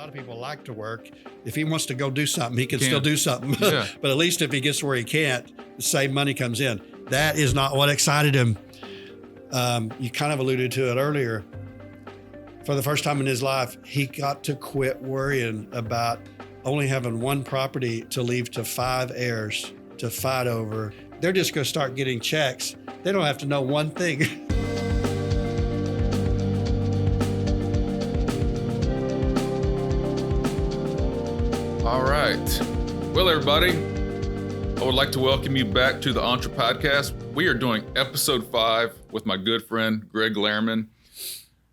lot of people like to work. If he wants to go do something, he can Can't. still do something. Yeah. But at least if he gets where he can't, the same money comes in. That is not what excited him. You kind of alluded to it earlier. For the first time in his life, he got to quit worrying about only having one property to leave to 5 heirs to fight over. They're just going to start getting checks. They don't have to know one thing. All right. Well, everybody, I would like to welcome you back to the Entre Podcast. We are doing episode 5 with my good friend, Greg Lehrmann.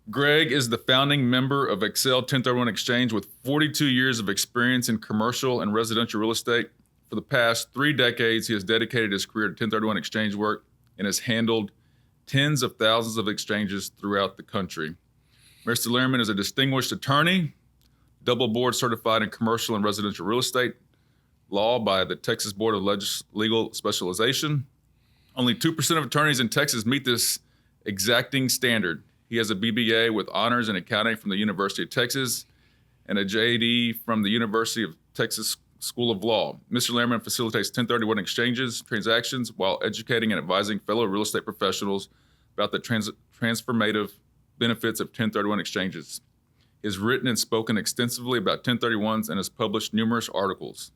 Greg is the founding member of Exchange 1031 Exchange with 42 years of experience in commercial and residential real estate. For the past 3 decades, he has dedicated his career to 1031 Exchange work and has handled tens of thousands of exchanges throughout the country. Mr. Lehrmann is a distinguished attorney, double board certified in commercial and residential real estate law by the Texas Board of Legal Specialization. Only 2% of attorneys in Texas meet this exacting standard. He has a BBA with honors in accounting from the University of Texas and a JD from the University of Texas School of Law. Mr. Lehrmann facilitates 1031 exchanges, transactions, while educating and advising fellow real estate professionals about the transformative benefits of 1031 exchanges. He has written and spoken extensively about 1031s and has published numerous articles.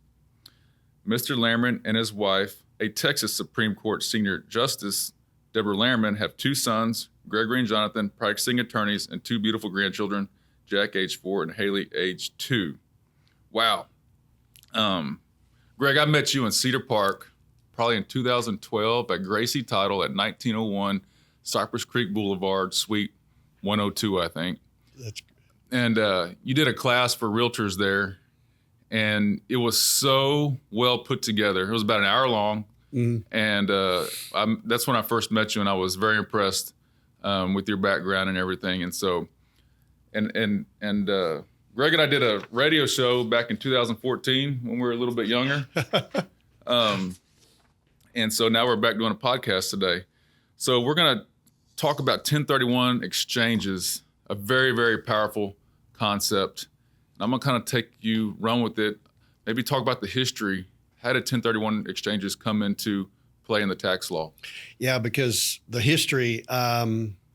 Mr. Lehrmann and his wife, a Texas Supreme Court Senior Justice, Deborah Lehrmann, have 2 sons, Gregory and Jonathan, practicing attorneys, and 2 beautiful grandchildren, Jack, age 4, and Haley, age 2. Wow. Greg, I met you in Cedar Park, probably in 2012 at Gracie Title at 1901 Cypress Creek Boulevard, Suite 102, I think. That's And you did a class for realtors there, and it was so well put together. It was about an hour long, and that's when I first met you, and I was very impressed with your background and everything. And so, and Greg and I did a radio show back in 2014 when we were a little bit younger, and so now we're back doing a podcast today. So we're gonna talk about 1031 exchanges, a very, very powerful concept. I'm gonna kind of run with it, maybe talk about the history. How did 1031 exchanges come into play in the tax law? Yeah, because the history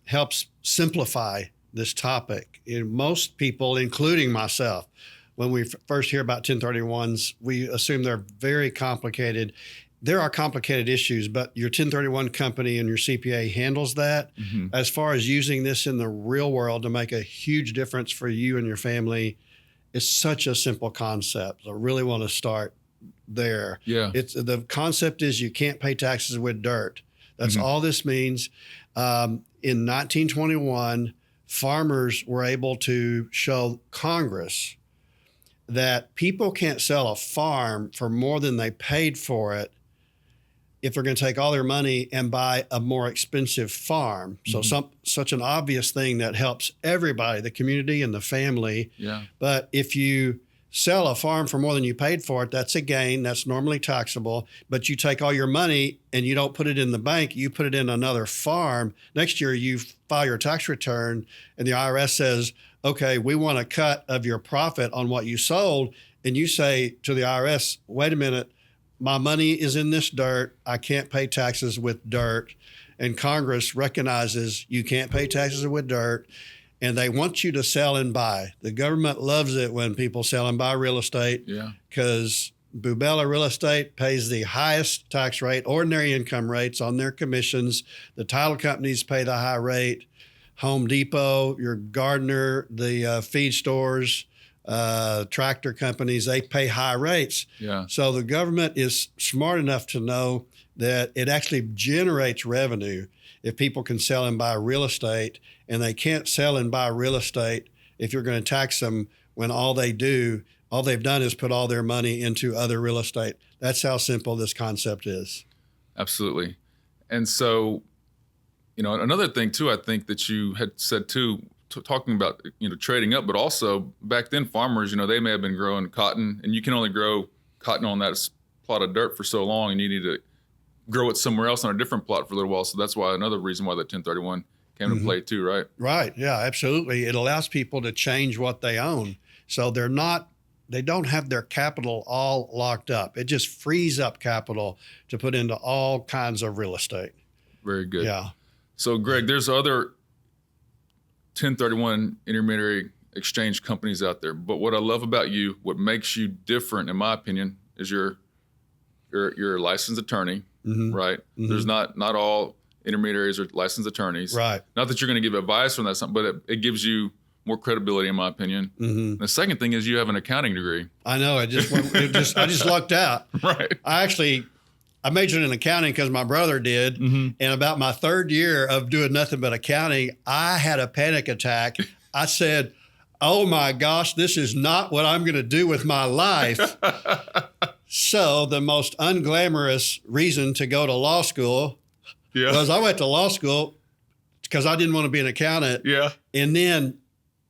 helps simplify this topic. Most people, including myself, when we first hear about 1031s, we assume they're very complicated. There are complicated issues, but your 1031 company and your CPA handles that. Mm-hmm. As far as using this in the real world to make a huge difference for you and your family, it's such a simple concept. I really want to start there. Yeah. The concept is you can't pay taxes with dirt. That's all this means. In 1921, farmers were able to show Congress that people can't sell a farm for more than they paid for it if they're going to take all their money and buy a more expensive farm. So such an obvious thing that helps everybody, the community and the family. Yeah. But if you sell a farm for more than you paid for it, that's a gain. That's normally taxable. But you take all your money and you don't put it in the bank, you put it in another farm. Next year, you file your tax return and the IRS says, okay, we want a cut of your profit on what you sold. And you say to the IRS, wait a minute, my money is in this dirt. I can't pay taxes with dirt. And Congress recognizes you can't pay taxes with dirt. And they want you to sell and buy. The government loves it when people sell and buy real estate because Bubella Real Estate pays the highest tax rate, ordinary income rates on their commissions. The title companies pay the high rate. Home Depot, your gardener, the feed stores, tractor companies, they pay high rates. Yeah. So the government is smart enough to know that it actually generates revenue if people can sell and buy real estate, and they can't sell and buy real estate if you're going to tax them when all they've done is put all their money into other real estate. That's how simple this concept is. Absolutely. And so, another thing too, I think that you had said too, talking about, trading up, but also back then farmers, they may have been growing cotton, and you can only grow cotton on that plot of dirt for so long, and you need to grow it somewhere else on a different plot for a little while. So that's why another reason why the 1031 came to play too, right? Right. Yeah, absolutely. It allows people to change what they own. So they don't have their capital all locked up. It just frees up capital to put into all kinds of real estate. Very good. Yeah. So, Greg, there's other 1031 intermediary exchange companies out there. But what I love about you, what makes you different, in my opinion, is you're a licensed attorney, right? There's not all intermediaries are licensed attorneys. Right. Not that you're going to give advice on that, but it gives you more credibility, in my opinion. The second thing is you have an accounting degree. I know. I just lucked out. Right. I majored in accounting because my brother did. And about my third year of doing nothing but accounting, I had a panic attack. I said, oh my gosh, this is not what I'm going to do with my life. So the most unglamorous reason to go to law school was I went to law school because I didn't want to be an accountant. Yeah. And then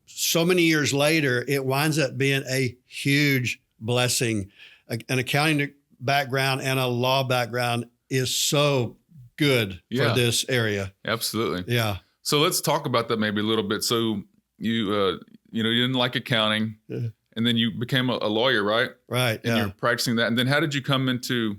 so many years later, it winds up being a huge blessing. An accounting background and a law background is so good for this area. Absolutely. Yeah. So let's talk about that maybe a little bit. So you didn't like accounting, and then you became a lawyer, right? Right. And you're practicing that. And then how did you come into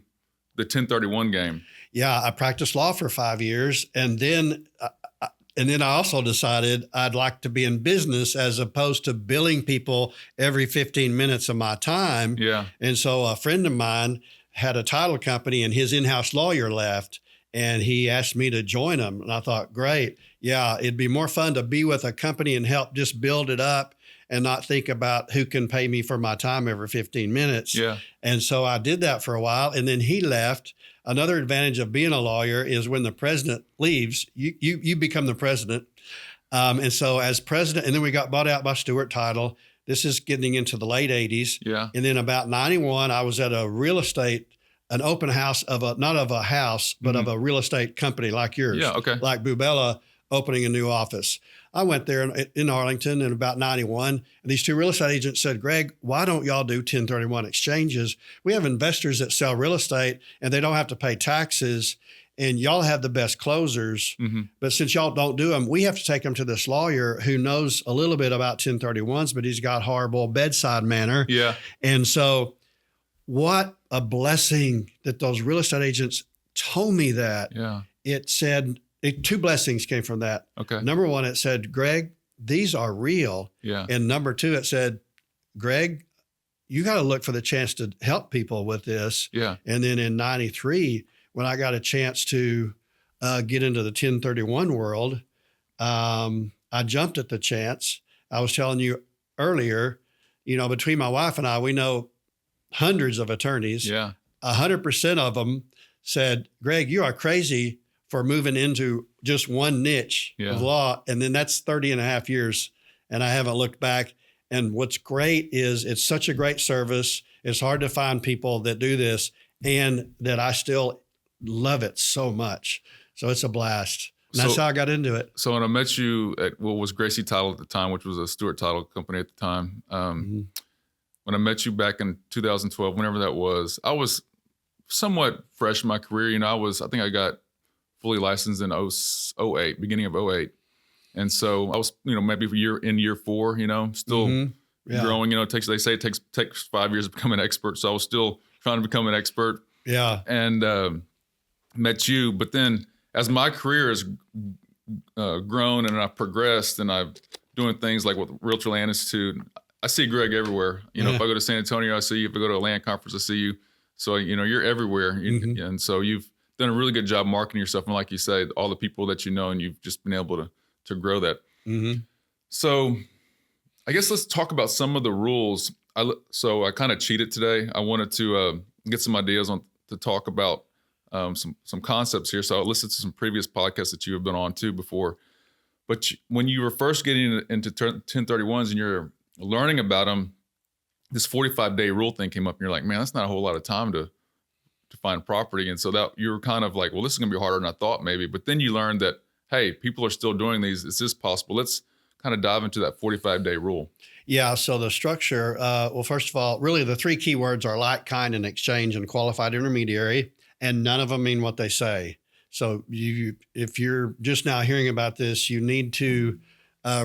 the 1031 game? Yeah, I practiced law for 5 years, and then I also decided I'd like to be in business as opposed to billing people every 15 minutes of my time. Yeah. And so a friend of mine had a title company, and his in-house lawyer left, and he asked me to join him. And I thought, great. Yeah, it'd be more fun to be with a company and help just build it up and not think about who can pay me for my time every 15 minutes. Yeah. And so I did that for a while, and then he left. Another advantage of being a lawyer is when the president leaves, you become the president. And so as president, and then we got bought out by Stewart Title. This is getting into the late 80s. Yeah. And then about 91, I was at a real estate, an open house not of a house, but of a real estate company like yours. Yeah, okay. Like Bubella opening a new office. I went there in Arlington in about 91, and these two real estate agents said, Greg, why don't y'all do 1031 exchanges? We have investors that sell real estate and they don't have to pay taxes, and y'all have the best closers. But since y'all don't do them, we have to take them to this lawyer who knows a little bit about 1031s, but he's got horrible bedside manner. Yeah. And so what a blessing that those real estate agents told me that. Yeah. It said, two blessings came from that. Okay. Number one, it said, Greg, these are real. Yeah. And number two, it said, Greg, you got to look for the chance to help people with this. Yeah. And then in 93, when I got a chance to get into the 1031 world, I jumped at the chance. I was telling you earlier, between my wife and I, we know hundreds of attorneys. Yeah. 100% of them said, Greg, you are crazy for moving into just one niche of law. And then that's 30 and a half years. And I haven't looked back. And what's great is it's such a great service. It's hard to find people that do this, and that I still love it so much. So it's a blast. And that's how I got into it. So when I met you at what was Gracie Title at the time, which was a Stewart Title company at the time, when I met you back in 2012, whenever that was, I was somewhat fresh in my career. I think I got fully licensed in 08, beginning of 08. And so I was, maybe in year 4, still growing. They say it takes 5 years to become an expert. So I was still trying to become an expert. Yeah. And met you. But then as my career has grown and I've progressed and I'm doing things like with Realtor Land Institute, I see Greg everywhere. If I go to San Antonio, I see you. If I go to a land conference, I see you. So, you're everywhere. And so you've done a really good job marketing yourself. And like you say, all the people that you know, and you've just been able to grow that. So I guess let's talk about some of the rules. So I kind of cheated today. I wanted to get some ideas to talk about some concepts here. So I listened to some previous podcasts that you have been on too before. But when you were first getting into 1031s and you're learning about them, this 45-day rule thing came up, and you're like, man, that's not a whole lot of time to find property. And so that you were kind of like, well, this is going to be harder than I thought maybe. But then you learned that, hey, people are still doing these. Is this possible? Let's kind of dive into that 45-day rule. Yeah. So the structure, well, first of all, really the three key words are like, kind, and exchange, and qualified intermediary, and none of them mean what they say. So if you're just now hearing about this, you need to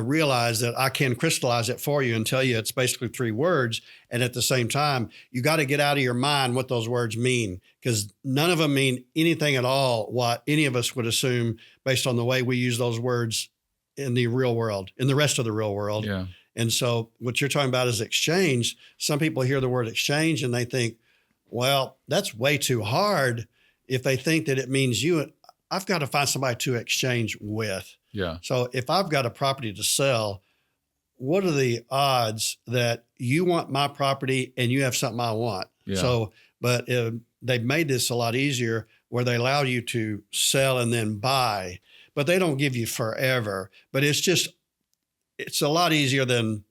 realize that I can crystallize it for you and tell you it's basically 3 words. And at the same time, you got to get out of your mind what those words mean, because none of them mean anything at all what any of us would assume based on the way we use those words in the real world, in the rest of the real world. Yeah. And so what you're talking about is exchange. Some people hear the word exchange and they think, well, that's way too hard. If they think that it means I've got to find somebody to exchange with. Yeah. So if I've got a property to sell, what are the odds that you want my property and you have something I want? Yeah. So, but they've made this a lot easier where they allow you to sell and then buy, but they don't give you forever. But it's a lot easier than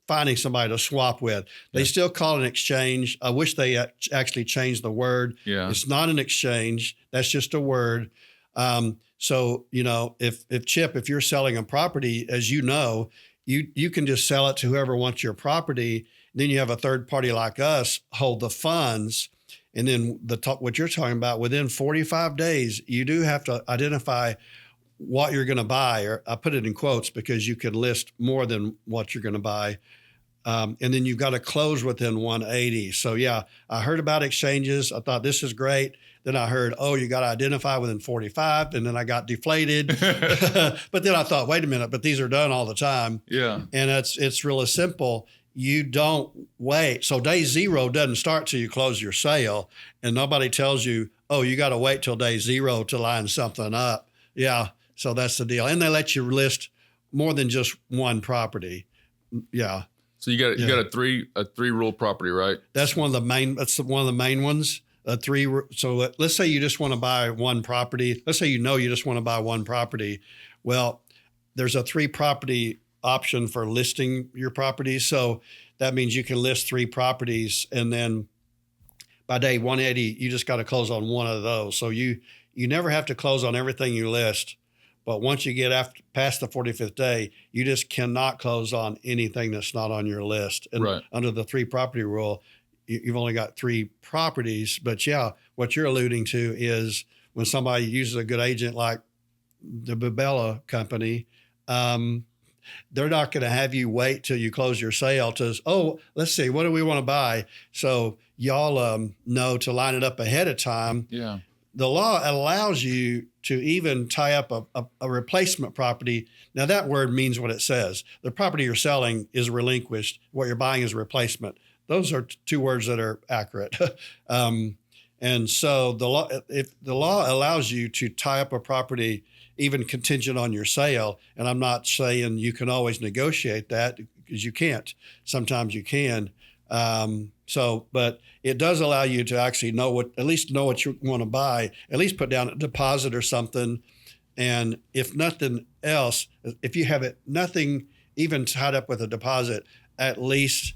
finding somebody to swap with. They still call it an exchange. I wish they actually changed the word. Yeah. It's not an exchange. That's just a word. So, if Chip, if you're selling a property, as you know, you can just sell it to whoever wants your property. Then you have a third party like us hold the funds. And then what you're talking about, within 45 days, you do have to identify what you're going to buy, or I put it in quotes because you can list more than what you're going to buy. And then you've got to close within 180. So yeah, I heard about exchanges. I thought this is great. Then I heard, you got to identify within 45. And then I got deflated. But then I thought, wait a minute, but these are done all the time. Yeah. And it's really simple. You don't wait. So day 0 doesn't start till you close your sale. And nobody tells you, you got to wait till day 0 to line something up. Yeah. So that's the deal. And they let you list more than just one property. Yeah. So you got a three rule property, right? That's one of the main. That's one of the main ones. 3. So let's say you just want to buy one property. Let's say you just want to buy one property. Well, there's a 3 property option for listing your property. So that means you can list 3 properties, and then by day 180, you just got to close on one of those. So you never have to close on everything you list. But once you get past the 45th day, you just cannot close on anything that's not on your list. And right. Under the 3 property rule, you've only got 3 properties. But yeah, what you're alluding to is when somebody uses a good agent like the Bubella company, they're not going to have you wait till you close your sale let's see, what do we want to buy? So y'all know to line it up ahead of time. Yeah. The law allows you to even tie up a replacement property. Now that word means what it says. The property you're selling is relinquished. What you're buying is replacement. Those are 2 words that are accurate. And so if the law allows you to tie up a property, even contingent on your sale, and I'm not saying you can always negotiate that, because you can't. Sometimes you can. But it does allow you to actually at least know what you want to buy, at least put down a deposit or something. And if nothing else, if you have nothing even tied up with a deposit, at least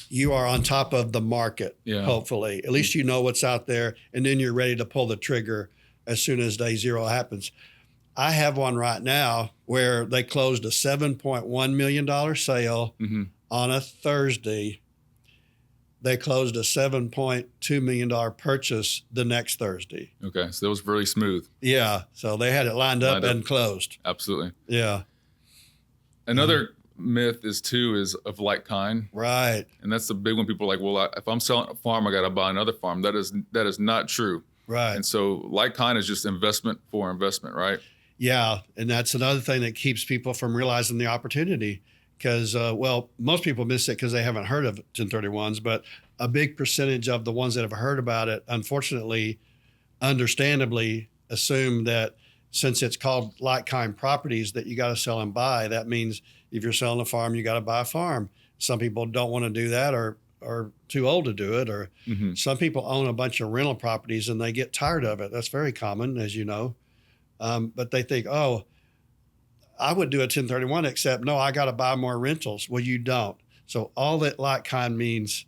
you are on top of the market, hopefully. At least you know what's out there, and then you're ready to pull the trigger as soon as day 0 happens. I have one right now where they closed a $7.1 million sale on a Thursday. They closed a $7.2 million purchase the next Thursday. Okay, so that was really smooth. Yeah, so they had it lined up and closed. Absolutely. Yeah. Another myth is of like kind. Right. And that's the big one. People are like, well, if I'm selling a farm, I got to buy another farm. That is not true. Right. And so like kind is just investment for investment, right? Yeah, and that's another thing that keeps people from realizing the opportunity. Because, most people miss it because they haven't heard of 1031s, but a big percentage of the ones that have heard about it, unfortunately, understandably, assume that since it's called like-kind properties that you got to sell and buy, that means if you're selling a farm, you got to buy a farm. Some people don't want to do that or are too old to do it, or some people own a bunch of rental properties and they get tired of it. That's very common, as you know. But they think, I would do a 1031, except no, I got to buy more rentals. Well, you don't. So all that like kind means,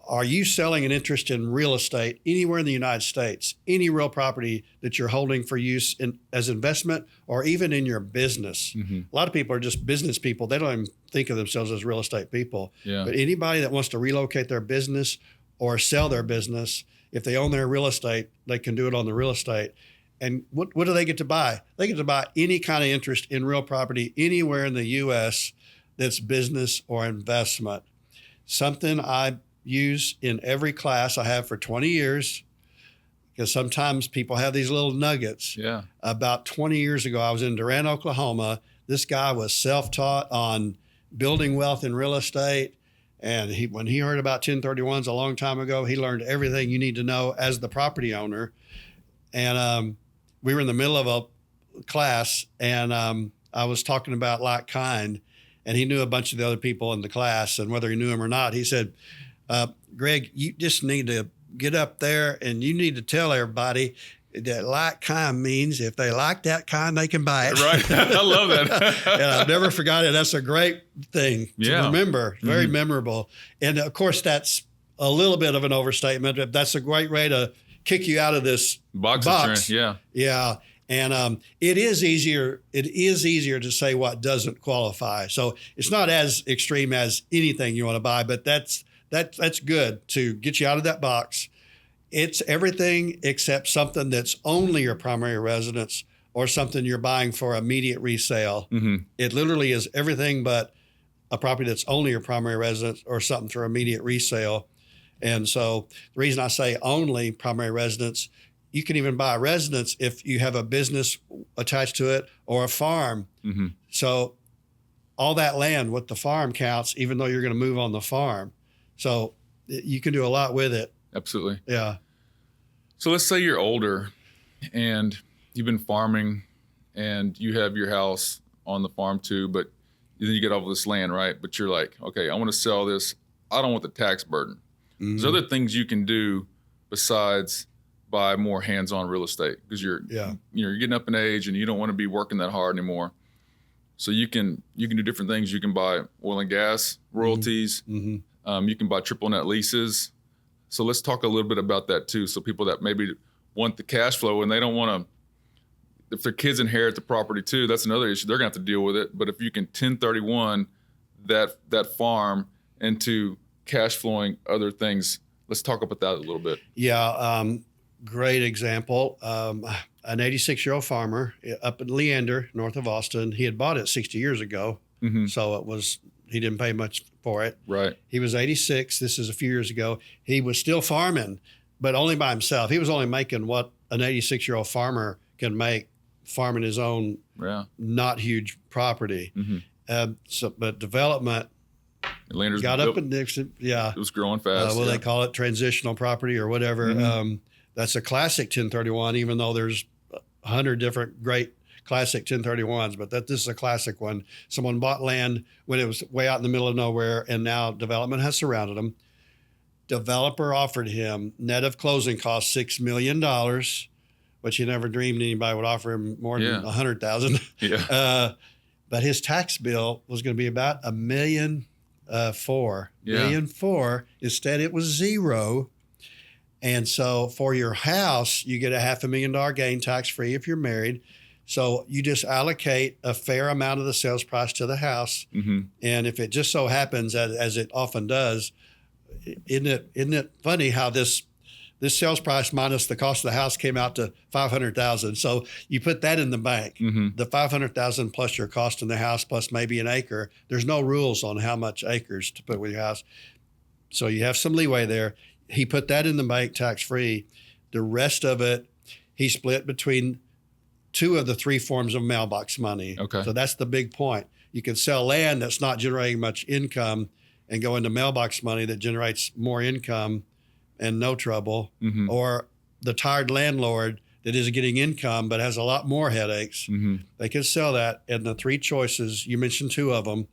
are you selling an interest in real estate anywhere in the United States, any real property that you're holding for use as investment or even in your business? A lot of people are just business people. They don't even think of themselves as real estate people. Yeah. But anybody that wants to relocate their business or sell their business, if they own their real estate, they can do it on the real estate. And what do they get to buy? They get to buy any kind of interest in real property anywhere in the U.S. that's business or investment. Something I use in every class I have for 20 years, because sometimes people have these little nuggets. Yeah. About 20 years ago, I was in Durant, Oklahoma. This guy was self-taught on building wealth in real estate. And when he heard about 1031s a long time ago, he learned everything you need to know as the property owner. And we were in the middle of a class, and I was talking about like kind, and he knew a bunch of the other people in the class, and whether he knew him or not, he said, Greg, you just need to get up there and you need to tell everybody that like kind means if they like that kind, they can buy it. Right. I love that. And I've never forgot it. That's a great thing to remember. Very memorable. And of course, that's a little bit of an overstatement, but that's a great way to kick you out of this box. Yeah. Yeah. And it is easier to say what doesn't qualify. So it's not as extreme as anything you want to buy, but that's good to get you out of that box. It's everything except something that's only your primary residence or something you're buying for immediate resale. Mm-hmm. It literally is everything but a property that's only your primary residence or something for immediate resale. And so the reason I say only primary residence, you can even buy a residence if you have a business attached to it or a farm. Mm-hmm. So all that land with the farm counts, even though you're going to move on the farm. So you can do a lot with it. Absolutely. Yeah. So let's say you're older and you've been farming and you have your house on the farm too, but then you get all this land, right? But you're like, okay, I want to sell this. I don't want the tax burden. Mm-hmm. There's other things you can do besides buy more hands-on real estate because you're getting up in age and you don't want to be working that hard anymore. So you can do different things. You can buy oil and gas royalties. Mm-hmm. You can buy triple net leases. So let's talk a little bit about that too. So people that maybe want the cash flow and they don't want to, if their kids inherit the property too, that's another issue. They're gonna have to deal with it. But if you can 1031 that farm into cash flowing other things, let's talk about that a little bit. Yeah, great example. An 86-year-old farmer up in Leander, north of Austin. He had bought it 60 years ago, Mm-hmm. so he didn't pay much for it. Right. He was 86. This is a few years ago. He was still farming, but only by himself. He was only making what an 86-year-old farmer can make farming his own not huge property. Mm-hmm. But development Leander's got up in Dixon. Yeah. It was growing fast. They call it transitional property or whatever. Mm-hmm. That's a classic 1031, even though there's 100 different great classic 1031s, but this is a classic one. Someone bought land when it was way out in the middle of nowhere, and now development has surrounded them. Developer offered him, net of closing costs, $6 million, which he never dreamed anybody would offer him more than $100,000. Yeah. But his tax bill was going to be about $1.4 million. $1.4 million. Instead, it was zero. And so for your house, you get a $500,000 gain tax-free if you're married. So you just allocate a fair amount of the sales price to the house. Mm-hmm. And if it just so happens, as it often does, isn't it funny how this sales price minus the cost of the house came out to $500,000. So you put that in the bank, mm-hmm. the $500,000 plus your cost in the house plus maybe an acre. There's no rules on how much acres to put with your house. So you have some leeway there. He put that in the bank tax-free. The rest of it, he split between two of the three forms of mailbox money. Okay. So that's the big point. You can sell land that's not generating much income and go into mailbox money that generates more income and no trouble, mm-hmm. or the tired landlord that is getting income but has a lot more headaches. Mm-hmm. They can sell that. And the three choices, you mentioned two of them.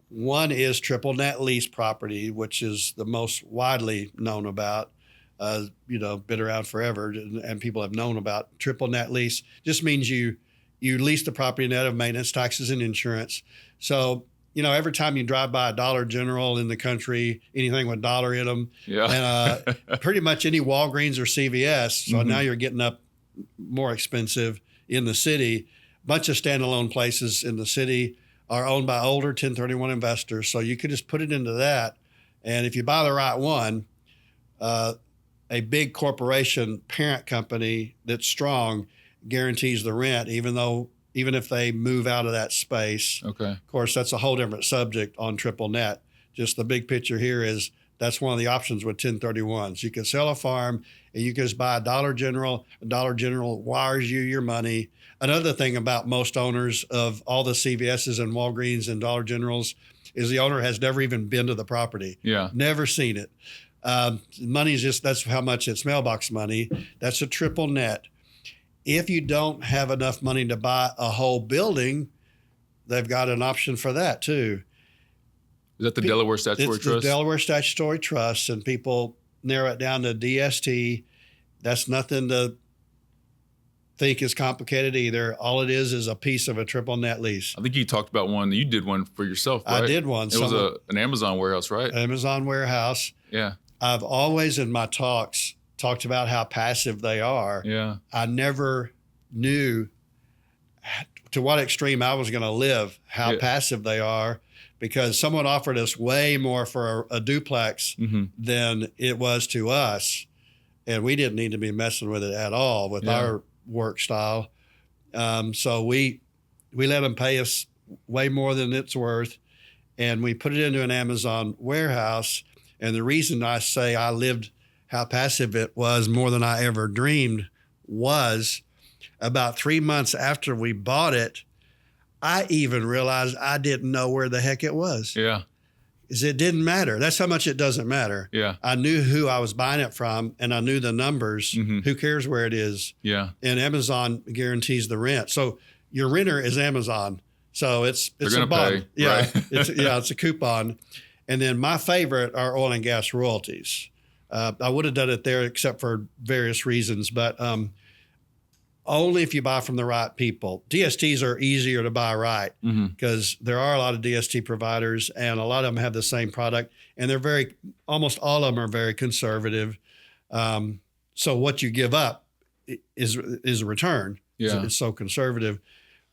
One is triple net lease property, which is the most widely known about, been around forever, and people have known about. Triple net lease just means you lease the property net of maintenance, taxes, and insurance. So, every time you drive by a Dollar General in the country, anything with dollar in them, and pretty much any Walgreens or CVS, so mm-hmm. now you're getting up more expensive in the city. A bunch of standalone places in the city are owned by older 1031 investors. So you could just put it into that. And if you buy the right one, a big corporation parent company that's strong guarantees the rent, even if they move out of that space. Okay. Of course, that's a whole different subject on triple net. Just the big picture here is that's one of the options with 1031s. You can sell a farm and you can just buy a Dollar General. Dollar General wires you your money. Another thing about most owners of all the CVSs and Walgreens and Dollar Generals is the owner has never even been to the property. Yeah. Never seen it. Money's that's how much it's mailbox money. That's a triple net. If you don't have enough money to buy a whole building, they've got an option for that too. Is that the Delaware Statutory Trust? The Delaware Statutory Trust, and people narrow it down to DST. That's nothing to think is complicated either. All it is a piece of a triple net lease. I think you talked about one. You did one for yourself, right? I did one. It was an Amazon warehouse, right? Amazon warehouse. Yeah. I've always in my talks talked about how passive they are. Yeah. I never knew to what extreme I was going to live, how passive they are, because someone offered us way more for a duplex than it was to us. And we didn't need to be messing with it at all with our work style. So we let them pay us way more than it's worth. And we put it into an Amazon warehouse. And the reason I say I lived how passive it was more than I ever dreamed was about 3 months after we bought it, I even realized I didn't know where the heck it was. Yeah. Is it didn't matter. That's how much it doesn't matter. Yeah. I knew who I was buying it from and I knew the numbers. Who cares where it is? Yeah. And Amazon guarantees the rent. So your renter is Amazon. So it's a bond. Pay, yeah. right? It's a coupon. And then my favorite are oil and gas royalties. I would have done it there except for various reasons, but only if you buy from the right people. DSTs are easier to buy right because there are a lot of DST providers and a lot of them have the same product and they're almost all of them are very conservative. So what you give up is a return. Yeah. It's so conservative.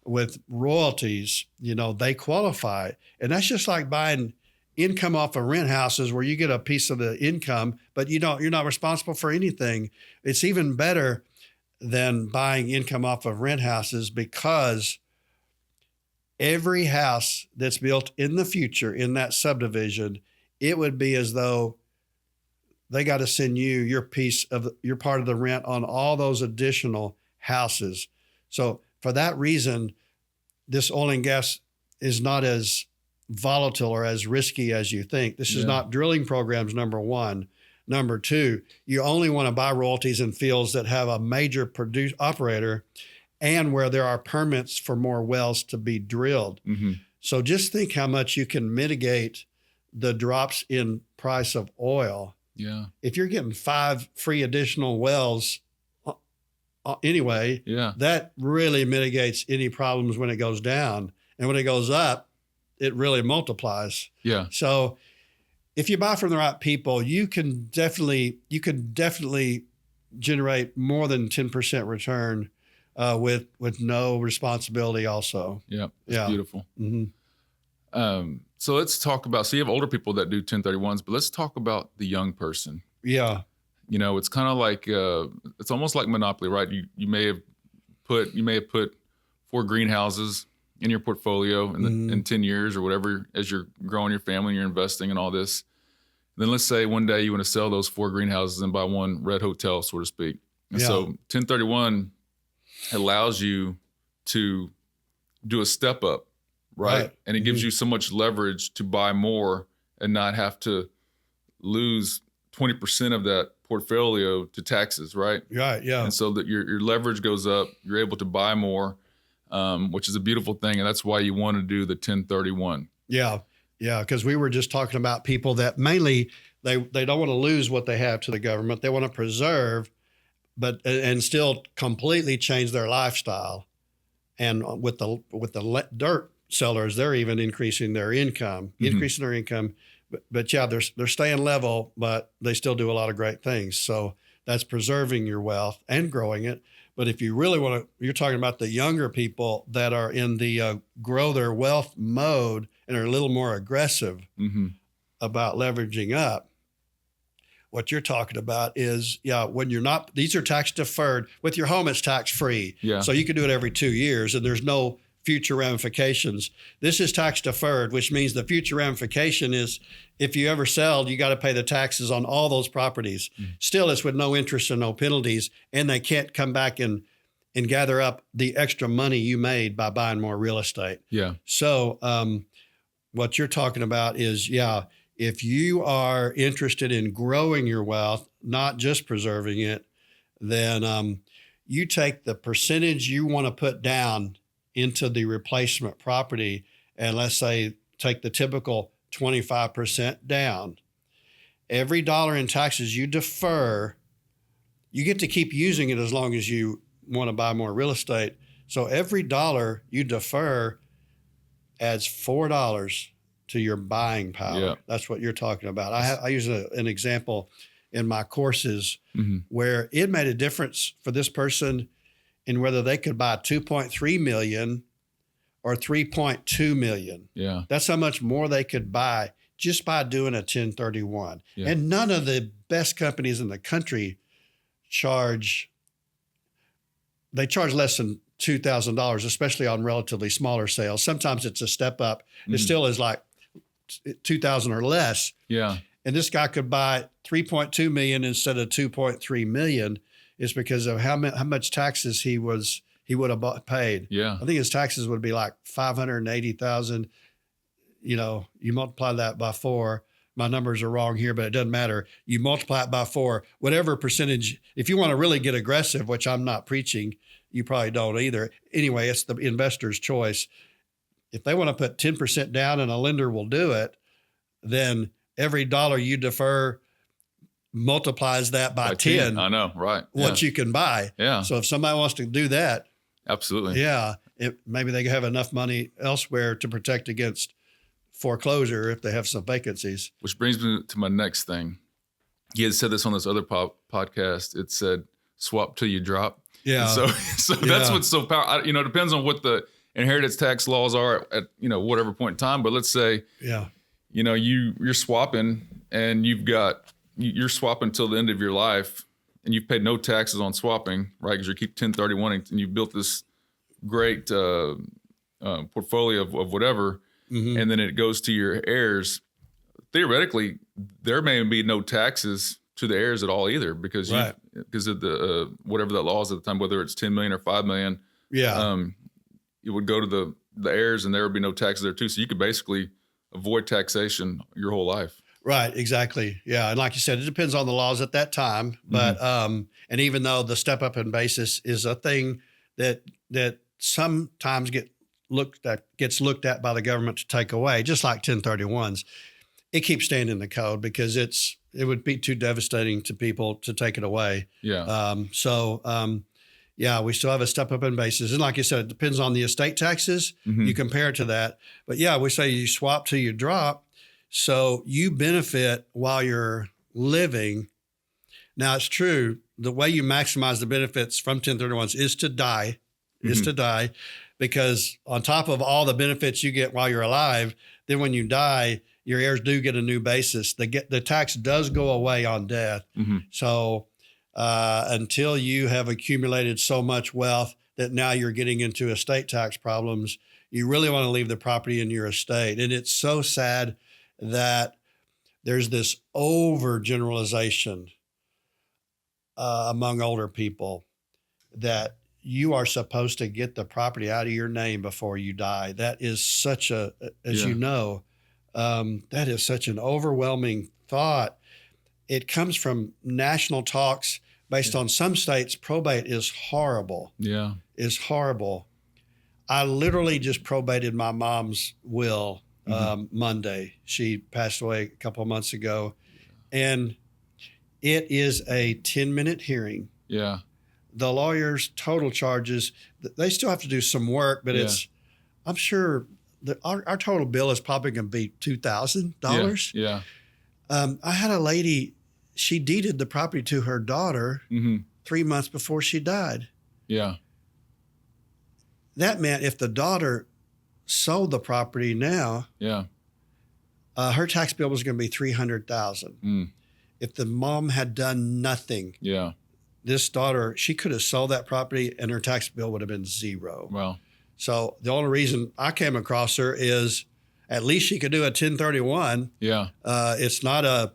With royalties, they qualify. And that's just like buying income off of rent houses where you get a piece of the income, but you're not responsible for anything. It's even better than buying income off of rent houses because every house that's built in the future in that subdivision, it would be as though they got to send you your part of the rent on all those additional houses. So for that reason, this oil and gas is not as volatile or as risky as you think. This is not drilling programs, number one. Number two, you only want to buy royalties in fields that have a major operator and where there are permits for more wells to be drilled. So just think how much you can mitigate the drops in price of oil. Yeah. If you're getting 5 free additional wells anyway, that really mitigates any problems when it goes down. And when it goes up, it really multiplies. Yeah. So if you buy from the right people, you can definitely generate more than 10% return with no responsibility also. Yeah. It's beautiful. So let's talk about, so you have older people that do 1031s, but let's talk about the young person. Yeah. It's kind of like, it's almost like Monopoly, right? You may have put 4 greenhouses in your portfolio in 10 years or whatever, as you're growing your family and you're investing in all this. Then let's say one day you want to sell those 4 greenhouses and buy one red hotel, so to speak. And so 1031 allows you to do a step up, right? And it gives you so much leverage to buy more and not have to lose 20% of that portfolio to taxes, right? Right, yeah. And so that your leverage goes up, you're able to buy more, which is a beautiful thing. And that's why you want to do the 1031. Yeah. Yeah. Because we were just talking about people that mainly they don't want to lose what they have to the government. They want to preserve, and still completely change their lifestyle. And with the dirt sellers, they're even increasing their income. But yeah, they're staying level, but they still do a lot of great things. So that's preserving your wealth and growing it. But if you really want to, you're talking about the younger people that are in the grow their wealth mode and are a little more aggressive about leveraging up. what you're talking about is, when you're not, these are tax deferred. With your home, it's tax free. Yeah. So you can do it every 2 years and there's no future ramifications. This is tax deferred, which means the future ramification is if you ever sell, you got to pay the taxes on all those properties. Still, it's with no interest and no penalties, and they can't come back and gather up the extra money you made by buying more real estate. Yeah. So what you're talking about is, if you are interested in growing your wealth, not just preserving it, then you take the percentage you want to put down into the replacement property, and let's say take the typical 25% down. Every dollar in taxes you defer, you get to keep using it as long as you want to buy more real estate. So every dollar you defer adds $4 to your buying power. Yeah. That's what you're talking about. I use an example in my courses where it made a difference for this person in whether they could buy 2.3 million or 3.2 million. Yeah. That's how much more they could buy just by doing a 1031. Yeah. And none of the best companies in the country charge less than $2,000, especially on relatively smaller sales. Sometimes it's a step up. It still is like 2,000 or less. Yeah. And this guy could buy 3.2 million instead of 2.3 million. Is because of how much taxes he would have paid. Yeah. I think his taxes would be like 580,000. You multiply that by 4. My numbers are wrong here, but it doesn't matter. You multiply it by 4, whatever percentage. If you want to really get aggressive, which I'm not preaching, you probably don't either. Anyway, it's the investor's choice. If they want to put 10% down and a lender will do it, then every dollar you defer multiplies that by 10. I know, right. What you can buy. Yeah. So if somebody wants to do that, absolutely. Maybe they have enough money elsewhere to protect against foreclosure if they have some vacancies. Which brings me to my next thing. You had said this on this other podcast. It said, swap till you drop. Yeah. And so that's what's so powerful. It depends on what the inheritance tax laws are at whatever point in time. But let's say, you're swapping and you're swapping until the end of your life, and you've paid no taxes on swapping, right? Because you keep 1031 and you've built this great portfolio of whatever, and then it goes to your heirs. Theoretically, there may be no taxes to the heirs at all either, because of the whatever that law is at the time, whether it's 10 million or 5 million. Yeah, it would go to the heirs, and there would be no taxes there too. So you could basically avoid taxation your whole life. Right, exactly. Yeah, and like you said, it depends on the laws at that time. But and even though the step up in basis is a thing that sometimes gets looked at by the government to take away, just like 1031s, it keeps staying in the code because it would be too devastating to people to take it away. Yeah. We still have a step up in basis, and like you said, it depends on the estate taxes. You compare it to that, but we say you swap till you drop. So you benefit while you're living. Now, it's true, the way you maximize the benefits from 1031s is to die, because on top of all the benefits you get while you're alive, then when you die, your heirs do get a new basis. The tax does go away on death. So until you have accumulated so much wealth that now you're getting into estate tax problems, you really want to leave the property in your estate. And it's so sad that there's this overgeneralization among older people that you are supposed to get the property out of your name before you die. That is such that is such an overwhelming thought. It comes from national talks based on some states. Probate is horrible. Yeah. Is horrible. I literally just probated my mom's will Monday. She passed away a couple of months ago, and it is a 10-minute hearing. Yeah. The lawyer's total charges, they still have to do some work, but I'm sure that our total bill is probably going to be $2,000. Yeah. I had a lady, she deeded the property to her daughter 3 months before she died. Yeah. That meant if the daughter sold the property now, her tax bill was going to be $300,000. if the mom had done nothing, this daughter, she could have sold that property and her tax bill would have been zero. Wow. So the only reason I came across her is at least she could do a 1031. Yeah. It's not a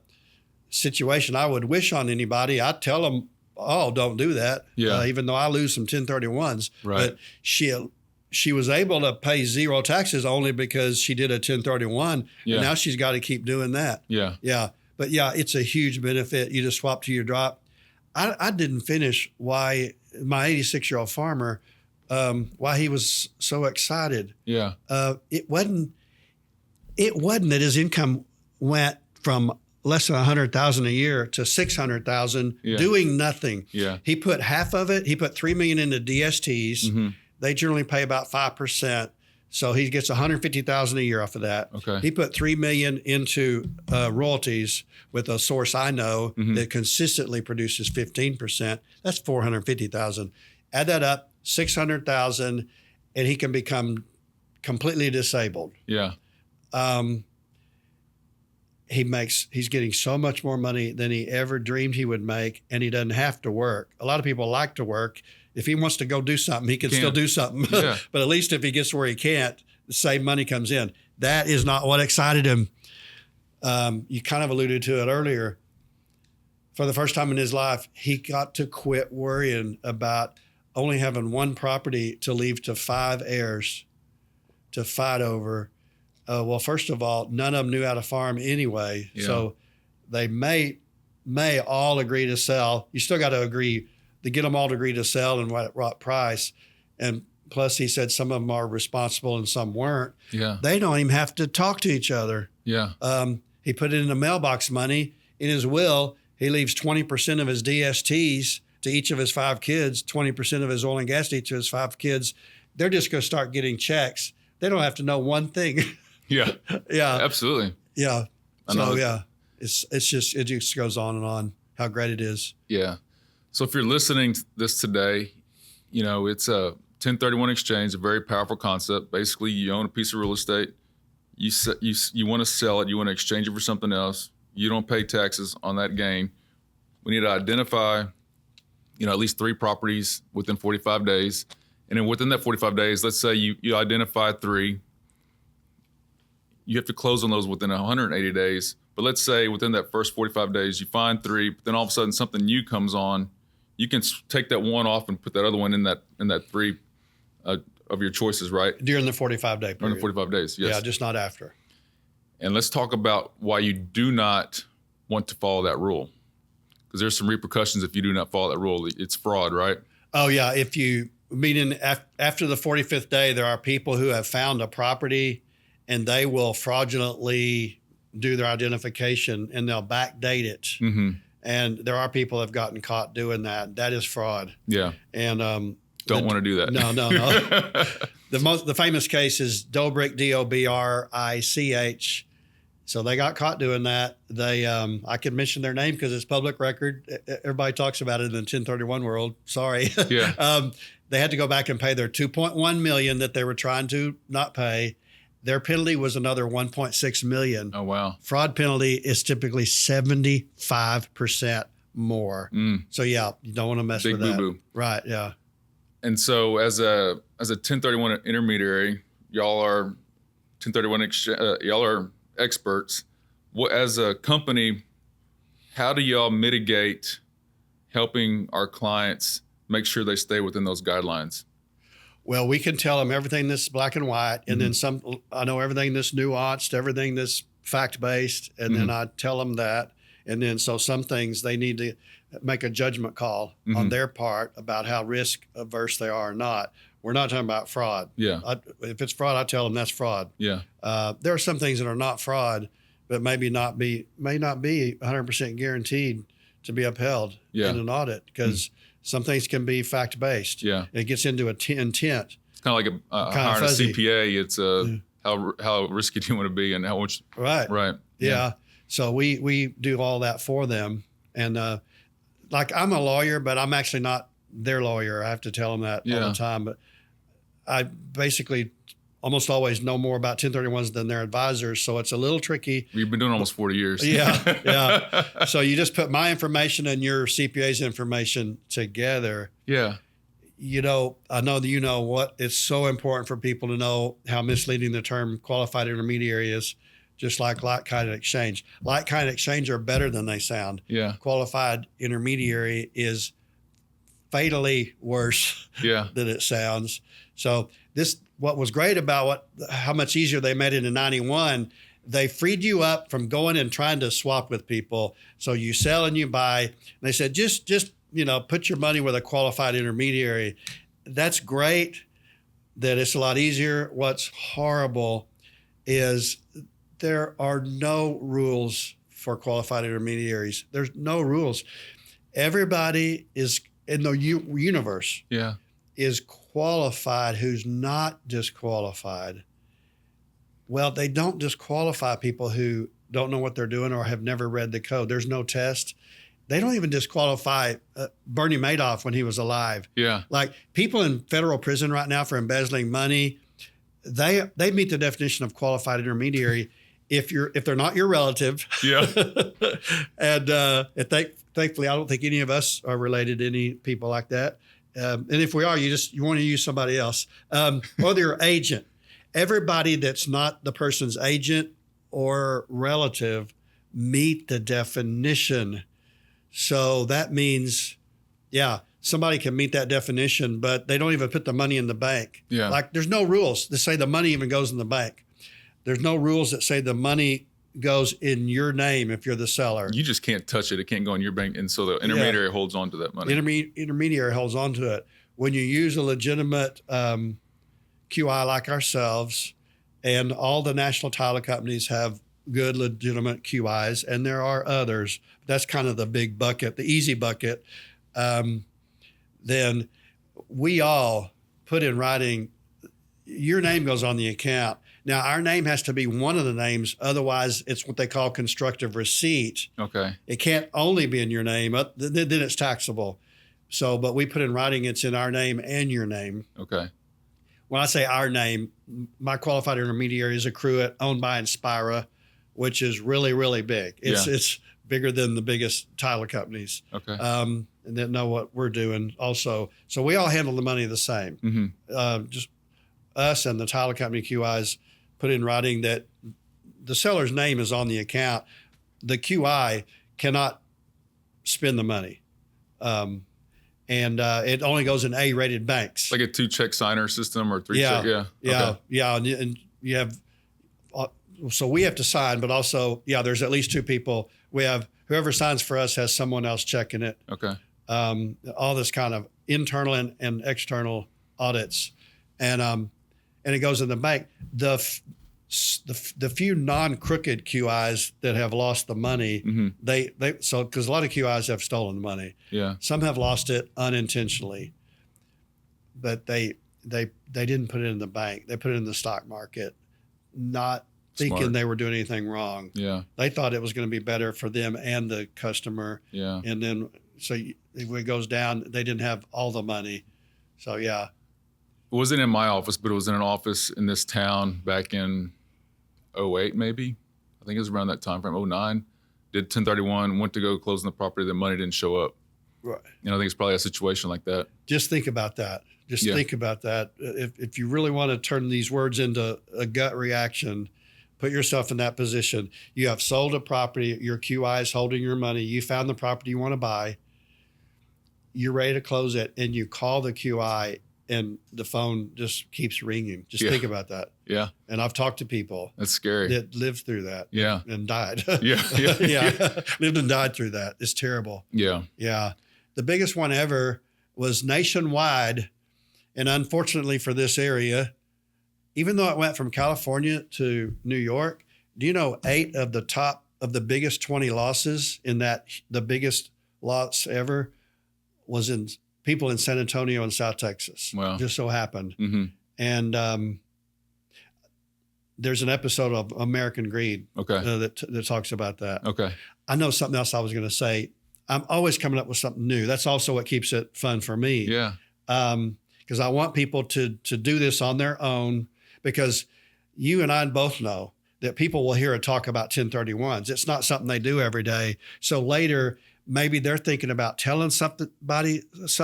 situation I would wish on anybody. I tell them, oh, don't do that. Yeah. Even though I lose some 1031s. Right. But she was able to pay zero taxes only because she did a 1031. Yeah. And now she's got to keep doing that. Yeah. Yeah. But yeah, it's a huge benefit. You just swap to your drop. I didn't finish why my 86-year-old farmer, why he was so excited. Yeah. It wasn't that his income went from less than $100,000 a year to $600,000 doing nothing. Yeah. He put half of it. He put $3 million into DSTs. Mm-hmm. They generally pay about 5%. So he gets $150,000 a year off of that. Okay. He put $3 million into royalties with a source I know that consistently produces 15%. That's $450,000. Add that up, $600,000, and he can become completely disabled. Yeah. He's getting so much more money than he ever dreamed he would make, and he doesn't have to work. A lot of people like to work. If he wants to go do something, he can still do something. Yeah. But at least if he gets where he can't, the same money comes in. That is not what excited him. You kind of alluded to it earlier. For the first time in his life, he got to quit worrying about only having one property to leave to 5 heirs to fight over. Well, first of all, none of them knew how to farm anyway. Yeah. So they may all agree to sell. You still got to agree to get them all to agree to sell and what price. And plus, he said some of them are responsible and some weren't. Yeah. They don't even have to talk to each other. Yeah. He put it in the mailbox money. In his will, he leaves 20% of his DSTs to each of his 5 kids, 20% of his oil and gas to each of his 5 kids. They're just going to start getting checks. They don't have to know one thing. Yeah. Yeah. Absolutely. Yeah. I know. So yeah, it just goes on and on how great it is. Yeah. So if you're listening to this today, it's a 1031 exchange, a very powerful concept. Basically, you own a piece of real estate. You want to sell it. You want to exchange it for something else. You don't pay taxes on that gain. We need to identify, at least 3 properties within 45 days. And then within that 45 days, let's say you identify 3. You have to close on those within 180 days. But let's say within that first 45 days, you find 3, but then all of a sudden something new comes on. You can take that one off and put that other one in that 3 of your choices, right? During the 45-day period. During the 45 days, yes. Yeah, just not after. And let's talk about why you do not want to follow that rule. Because there's some repercussions if you do not follow that rule. It's fraud, right? Oh, yeah. After the 45th day, there are people who have found a property and they will fraudulently do their identification and they'll backdate it. Mm-hmm. And there are people who have gotten caught doing that. That is fraud. Yeah. And don't want to do that. No. The famous case is Dobrich, Dobrich. So they got caught doing that. They I could mention their name because it's public record. Everybody talks about it in the 1031 world. Sorry. Yeah. They had to go back and pay their $2.1 million that they were trying to not pay. Their penalty was another $1.6 million. Oh, wow. Fraud penalty is typically 75% more. So yeah, you don't want to mess with that. Big boo-boo. Right, yeah. And so as a 1031 intermediary, y'all are 1031 y'all are experts. As a company, how do y'all mitigate helping our clients make sure they stay within those guidelines? Well, we can tell them everything that's black and white, and then I know everything that's nuanced, everything that's fact-based, and then I tell them that. And then so some things they need to make a judgment call on their part about how risk averse they are or not. We're not talking about fraud. Yeah. If it's fraud, I tell them that's fraud. Yeah. There are some things that are not fraud, but may not be 100% guaranteed to be upheld in an audit because some things can be fact-based. Yeah. It gets into intent. It's kind of like hiring a CPA. It's how risky do you want to be and how much. Right. Yeah. So we do all that for them. And like I'm a lawyer, but I'm actually not their lawyer. I have to tell them that all the time. But I basically almost always know more about 1031s than their advisors. So it's a little tricky. We've been doing almost 40 years. Yeah. So you just put my information and your CPA's information together. Yeah. You know, I know that you know what it's so important for people to know how misleading the term qualified intermediary is, just like like-kind exchange. Like-kind exchange are better than they sound. Yeah. Qualified intermediary is fatally worse than it sounds. So what was great about how much easier they made it in 91, they freed you up from going and trying to swap with people. So you sell and you buy. And they said, just put your money with a qualified intermediary. That's great that it's a lot easier. What's horrible is there are no rules for qualified intermediaries. There's no rules. Everybody is in the universe is qualified who's not disqualified. Well, they don't disqualify people who don't know what they're doing or have never read the code. There's no test. They don't even disqualify Bernie Madoff when he was alive. Yeah. Like people in federal prison right now for embezzling money, they meet the definition of qualified intermediary if they're not your relative. Yeah. And thankfully, I don't think any of us are related to any people like that. And if we are, you want to use somebody else, or their agent. Everybody that's not the person's agent or relative meet the definition. So that means, somebody can meet that definition, but they don't even put the money in the bank. Yeah. Like there's no rules that say the money even goes in the bank. There's no rules that say the money goes in your name if you're the seller. You just can't touch it. It can't go in your bank. And so the intermediary holds on to that money. Intermediary holds on to it. When you use a legitimate QI like ourselves, and all the national title companies have good, legitimate QIs, and there are others. That's kind of the big bucket, the easy bucket. Then we all put in writing, your name goes on the account. Now, our name has to be one of the names. Otherwise, it's what they call constructive receipt. Okay. It can't only be in your name. Then it's taxable. So, but we put in writing it's in our name and your name. Okay. When I say our name, my qualified intermediary is Accruit, owned by Inspira, which is really, really big. It's bigger than the biggest title companies. Okay. And that know what we're doing also. So we all handle the money the same. Mm-hmm. Just us and the title company QIs put in writing that the seller's name is on the account. The QI cannot spend the money. And it only goes in A-rated banks. Like a 2-check signer system or 3-check? Yeah. Okay. Yeah. And you have, so we have to sign, but also, there's at least 2 people. We have, whoever signs for us has someone else checking it. Okay. All this kind of internal and external audits. And it goes in the bank. The few non-crooked QIs that have lost the money, because a lot of QIs have stolen the money. Yeah. Some have lost it unintentionally, but they didn't put it in the bank. They put it in the stock market, not thinking they were doing anything wrong. Yeah. They thought it was going to be better for them and the customer. Yeah. And then, so when it goes down, they didn't have all the money. So, yeah. It wasn't in my office, but it was in an office in this town back in 08, maybe. I think it was around that time frame, 09. Did 1031, went to go closing the property, the money didn't show up. Right. I think it's probably a situation like that. Just think about that. Think about that. If you really want to turn these words into a gut reaction, put yourself in that position. You have sold a property, your QI is holding your money, you found the property you want to buy, you're ready to close it, and you call the QI and the phone just keeps ringing. Just think about that. Yeah. And I've talked to people. That's scary. That lived through that. Yeah. And died. Yeah. Lived and died through that. It's terrible. Yeah. Yeah. The biggest one ever was nationwide. And unfortunately for this area, even though it went from California to New York, do you know 8 of the biggest 20 losses in that, the biggest loss ever was in people in San Antonio and South Texas. Wow. Just so happened. Mm-hmm. And there's an episode of American Greed that talks about that. Okay. I know something else I was going to say. I'm always coming up with something new. That's also what keeps it fun for me. Yeah. Because I want people to do this on their own. because you and I both know that people will hear a talk about 1031s. It's not something they do every day. So later, maybe they're thinking about telling somebody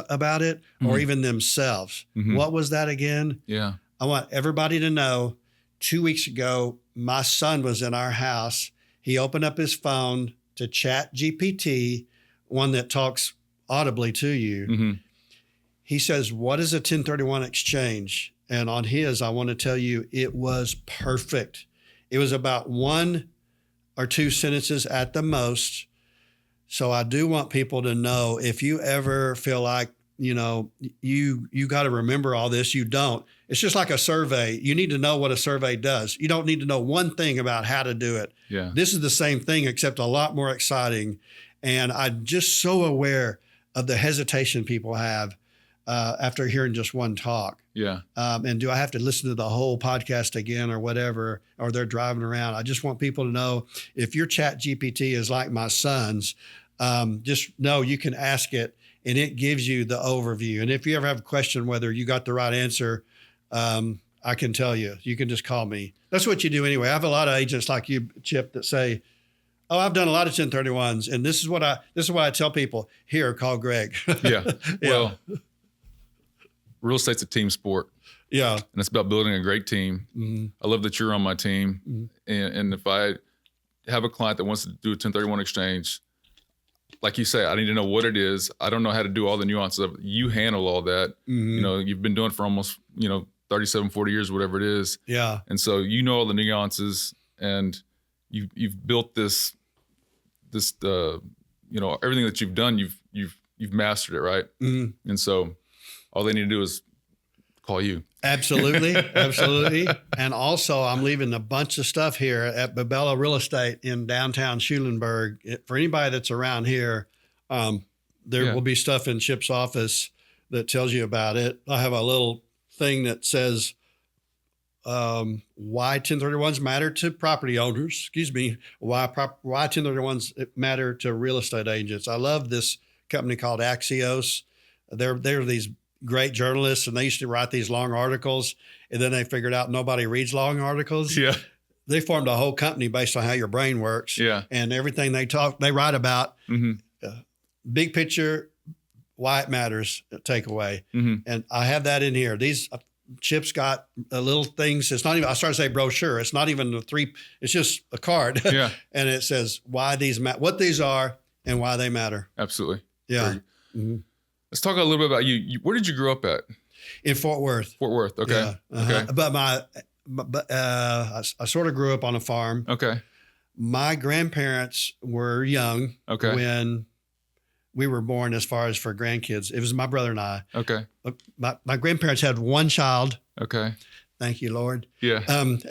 about it or even themselves. What was that again? Yeah. I want everybody to know 2 weeks ago, my son was in our house. He opened up his phone to Chat GPT, one that talks audibly to you. He says, what is a 1031 exchange? And on his, I want to tell you, it was perfect. It was about 1 or 2 sentences at the most. So I do want people to know, if you ever feel like, you got to remember all this, you don't. It's just like a survey. You need to know what a survey does. You don't need to know one thing about how to do it. Yeah. This is the same thing, except a lot more exciting. And I'm just so aware of the hesitation people have after hearing just one talk. Yeah. And do I have to listen to the whole podcast again or whatever, or they're driving around? I just want people to know, if your Chat GPT is like my son's, just know you can ask it and it gives you the overview. And if you ever have a question whether you got the right answer, I can tell you. You can just call me. That's what you do anyway. I have a lot of agents like you, Chip, that say, oh, I've done a lot of 1031s, and this is what I tell people. Here, call Greg. Yeah. Well, real estate's a team sport. Yeah. And it's about building a great team. I love that you're on my team. And if I have a client that wants to do a 1031 exchange, like you say, I need to know what it is. I don't know how to do all the nuances of it. You handle all that. You've been doing it for almost, 37, 40 years, whatever it is. Yeah. And so you know all the nuances, and you've built this everything that you've done, you've mastered it, right? And so all they need to do is call you. Absolutely. Absolutely. And also, I'm leaving a bunch of stuff here at Babella Real Estate in downtown Schulenburg. For anybody that's around here, there will be stuff in Chip's office that tells you about it. I have a little thing that says why 1031s matter to property owners. Excuse me. Why 1031s matter to real estate agents. I love this company called Axios. They're these great journalists, and they used to write these long articles, and then they figured out nobody reads long articles. Yeah. They formed a whole company based on how your brain works. Yeah. And everything they write about, big picture, why it matters, takeaway. And I have that in here. These Chip's got little things. It's not even, I started to say brochure. It's not even it's just a card. Yeah. And it says why these what these are and why they matter. Absolutely. Yeah. Let's talk a little bit about you. Where did you grow up at? In Fort Worth. Fort Worth. Okay. Yeah. Okay. But I sort of grew up on a farm. Okay. My grandparents were young when we were born, as far as for grandkids. It was my brother and I. Okay. My grandparents had one child. Okay. Thank you, Lord. Yeah. And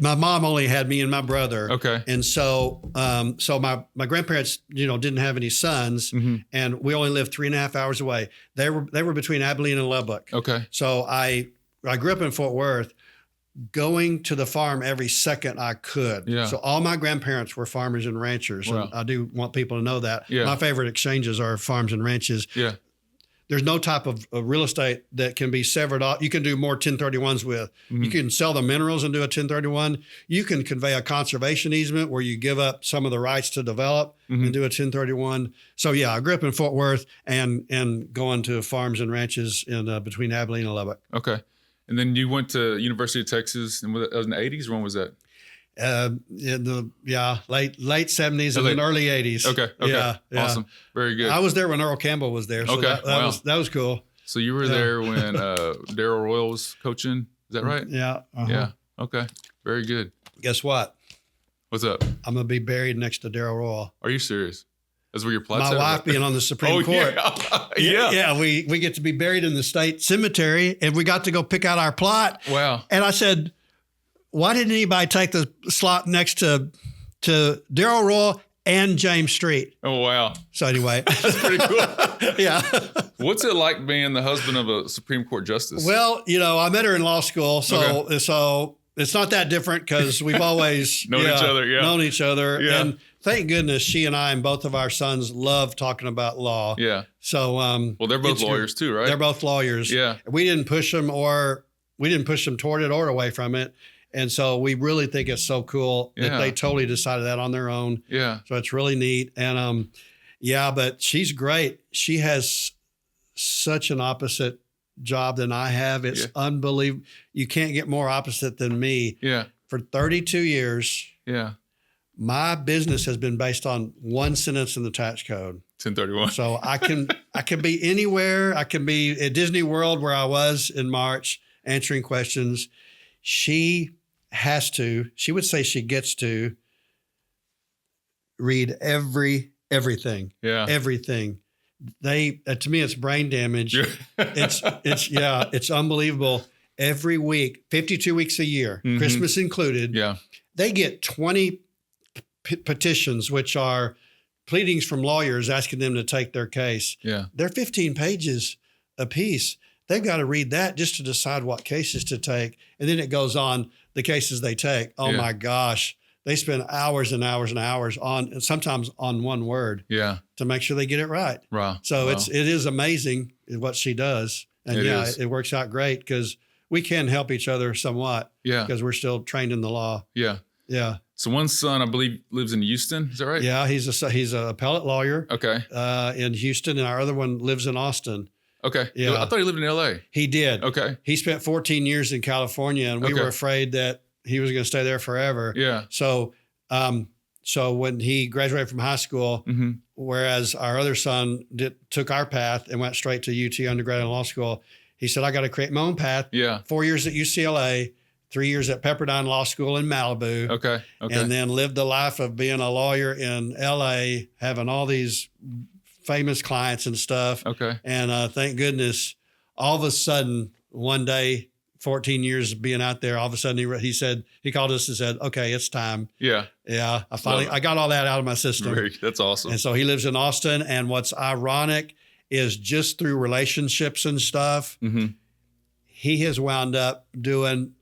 my mom only had me and my brother. Okay. And so my grandparents, didn't have any sons, and we only lived 3.5 hours away. They were between Abilene and Lubbock. Okay. So I grew up in Fort Worth, going to the farm every second I could. Yeah. So all my grandparents were farmers and ranchers. Wow. And I do want people to know that. Yeah. My favorite exchanges are farms and ranches. Yeah. There's no type of real estate that can be severed off. You can do more 1031s with. You can sell the minerals and do a 1031. You can convey a conservation easement where you give up some of the rights to develop and do a 1031. So yeah, I grew up in Fort Worth and going to farms and ranches in between Abilene and Lubbock. Okay. And then you went to University of Texas in the 80s. When was that? In the late 70s and then early 80s. Okay. Yeah. Awesome. Very good. I was there when Earl Campbell was there. So that was cool. So you were there when Darrell Royal was coaching. Is that right? Yeah. Yeah. Okay. Very good. Guess what? What's up? I'm gonna be buried next to Darrell Royal. Are you serious? That's where your plot's at? My wife being on the Supreme Court. Yeah. Yeah. We get to be buried in the state cemetery, and we got to go pick out our plot. Wow. And I said, why didn't anybody take the slot next to Darrell Royal and James Street? Oh, wow. So anyway. That's pretty cool. Yeah. What's it like being the husband of a Supreme Court justice? Well, I met her in law school. So it's not that different because we've always known each other. Yeah. And thank goodness she and I and both of our sons love talking about law. Yeah. So, well, they're both lawyers too, right? They're both lawyers. Yeah. We didn't push them or we didn't push them toward it or away from it. And so we really think it's so cool that they totally decided that on their own. Yeah. So it's really neat. And but she's great. She has such an opposite job than I have. It's unbelievable. You can't get more opposite than me. Yeah. For 32 years. Yeah. My business has been based on one sentence in the tax code. 1031. So I can be anywhere. I can be at Disney World where I was in March answering questions. She would say she gets to read everything. Yeah. Everything. To me, it's brain damage. It's unbelievable. Every week, 52 weeks a year, Christmas included. Yeah. They get 20 petitions, which are pleadings from lawyers asking them to take their case. Yeah. They're 15 pages a piece. They've got to read that just to decide what cases to take. And then it goes on the cases they take. Oh my gosh. They spend hours and hours and hours on, sometimes on one word to make sure they get it right. Wow. So it is amazing what she does. And it works out great because we can help each other somewhat. Yeah. Because we're still trained in the law. Yeah. Yeah. So one son, I believe, lives in Houston. Is that right? Yeah. He's a appellate lawyer. Okay. In Houston, and our other one lives in Austin. Okay. Yeah. I thought he lived in LA. He did. Okay. He spent 14 years in California, and we were afraid that he was going to stay there forever. Yeah. So, when he graduated from high school, whereas our other son took our path and went straight to UT undergrad and law school, he said, I got to create my own path. Yeah. 4 years at UCLA, 3 years at Pepperdine Law School in Malibu. Okay. And then lived the life of being a lawyer in LA, having all these famous clients and stuff. Okay. And thank goodness, all of a sudden, one day, 14 years of being out there, all of a sudden he called us and said, okay, it's time. Yeah. Yeah. I got all that out of my system. Great. That's awesome. And so he lives in Austin. And what's ironic is just through relationships and stuff, he has wound up doing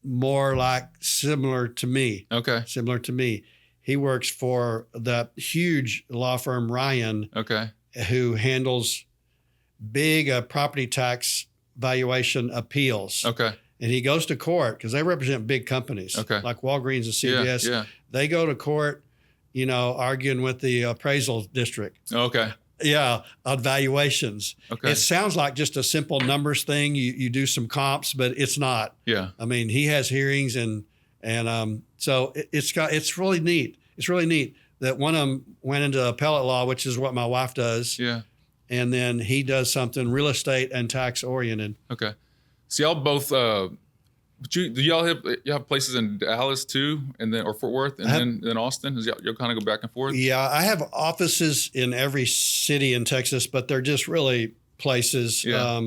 more like similar to me. Okay. Similar to me. He works for the huge law firm Ryan, who handles big property tax valuation appeals. Okay. And he goes to court because they represent big companies like Walgreens and CVS. Yeah. They go to court, arguing with the appraisal district. Okay. Yeah, on valuations. Okay. It sounds like just a simple numbers thing. You do some comps, but it's not. Yeah. I mean, he has hearings and so it's really neat. It's really neat that one of them went into appellate law, which is what my wife does. Yeah. And then he does something real estate and tax oriented. Okay. So y'all both, do y'all have places in Dallas too, and then or Fort Worth, and then Austin? Y'all kind of go back and forth? Yeah, I have offices in every city in Texas, but they're just really places. Yeah.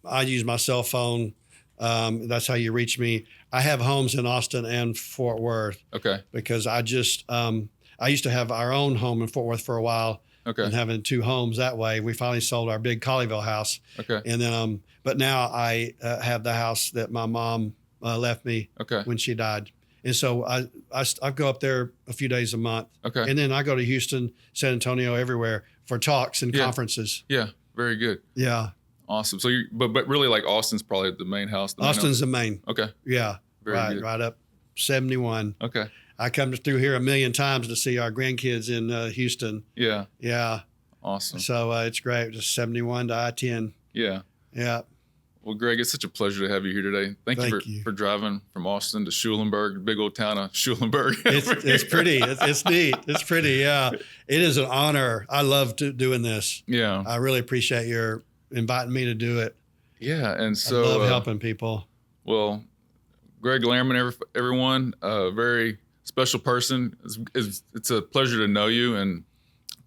I use my cell phone. That's how you reach me. I have homes in Austin and Fort Worth. Okay. Because I used to have our own home in Fort Worth for a while. Okay. And having two homes that way. We finally sold our big Colleyville house. Okay. And then, but now I have the house that my mom left me when she died. And so I go up there a few days a month. Okay. And then I go to Houston, San Antonio, everywhere for talks and conferences. Yeah. Very good. Yeah. Awesome. So but really like Austin's probably the main house. Austin's the main. Okay. Yeah. Very good. Right up 71. Okay. I come through here a million times to see our grandkids in Houston. Yeah. Yeah. Awesome. So it's great. Just 71 to I-10. Yeah. Yeah. Well, Greg, it's such a pleasure to have you here today. Thank you for driving from Austin to Schulenburg, big old town of Schulenburg. It's pretty. It's neat. It's pretty. Yeah. It is an honor. I love doing this. Yeah. I really appreciate your inviting me to do it. Yeah. And so I love helping people. Well, Greg Lehrmann, everyone, very special person. It's a pleasure to know you, and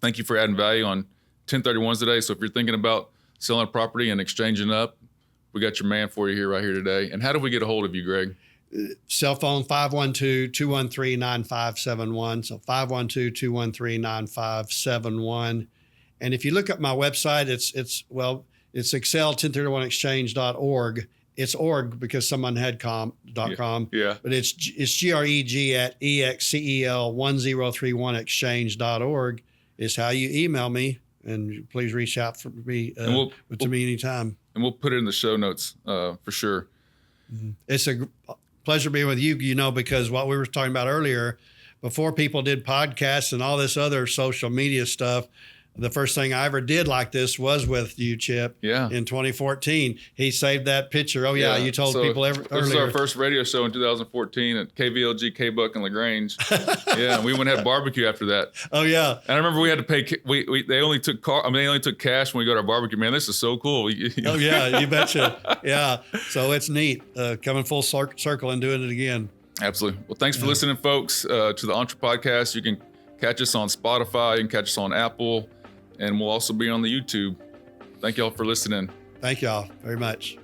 thank you for adding value on 1031s today. So if you're thinking about selling a property and exchanging up, we got your man for you right here today. And how do we get a hold of you, Greg? Cell phone 512-213-9571. So 512-213-9571. And if you look at my website, it's excel1031exchange.org. It's org because someone had .com. Yeah. But it's GREG at EXCEL1031exchange.org is how you email me. And please reach out for me to me anytime. And we'll put it in the show notes for sure. It's a pleasure being with you, because what we were talking about earlier, before people did podcasts and all this other social media stuff, the first thing I ever did like this was with you, Chip. Yeah. In 2014, he saved that picture. Oh yeah, you told people earlier. This is our first radio show in 2014 at KVLG, K-Buck, and LaGrange. Yeah, we went and had barbecue after that. Oh yeah. And I remember we had to pay. They only took they only took cash when we got our barbecue. Man, this is so cool. Oh yeah, you betcha. Yeah. So it's neat coming full circle and doing it again. Absolutely. Well, thanks for listening, folks, to the Entre Podcast. You can catch us on Spotify. You can catch us on Apple. And we'll also be on the YouTube. Thank y'all for listening. Thank y'all very much.